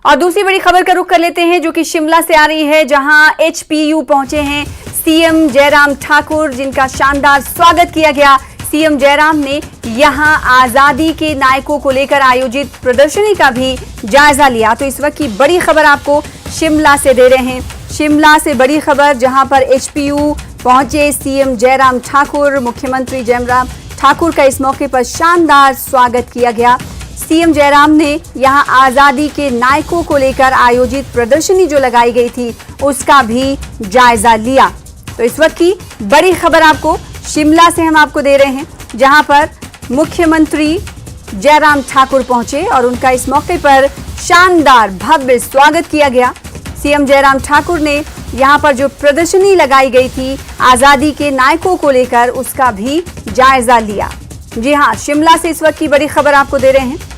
और दूसरी बड़ी खबर का रुख कर लेते हैं जो कि शिमला से आ रही है, जहां एचपीयू पहुंचे हैं सीएम जयराम ठाकुर, जिनका शानदार स्वागत किया गया। सीएम जयराम ने यहां आजादी के नायकों को लेकर आयोजित प्रदर्शनी का भी जायजा लिया। तो इस वक्त की बड़ी खबर आपको शिमला से दे रहे हैं। शिमला से बड़ी खबर, जहां पर एचपीयू पहुंचे सीएम जयराम ठाकुर, मुख्यमंत्री जयराम ठाकुर का इस मौके पर शानदार स्वागत किया गया। सीएम जयराम ने यहां आजादी के नायकों को लेकर आयोजित प्रदर्शनी जो लगाई गई थी उसका भी जायजा लिया। तो इस वक्त की बड़ी खबर आपको शिमला से हम आपको दे रहे हैं, जहां पर मुख्यमंत्री जयराम ठाकुर पहुंचे और उनका इस मौके पर शानदार भव्य स्वागत किया गया। सीएम जयराम ठाकुर ने यहां पर जो प्रदर्शनी लगाई गई थी आजादी के नायकों को लेकर, उसका भी जायजा लिया। जी हां, शिमला से इस वक्त की बड़ी खबर आपको दे रहे हैं।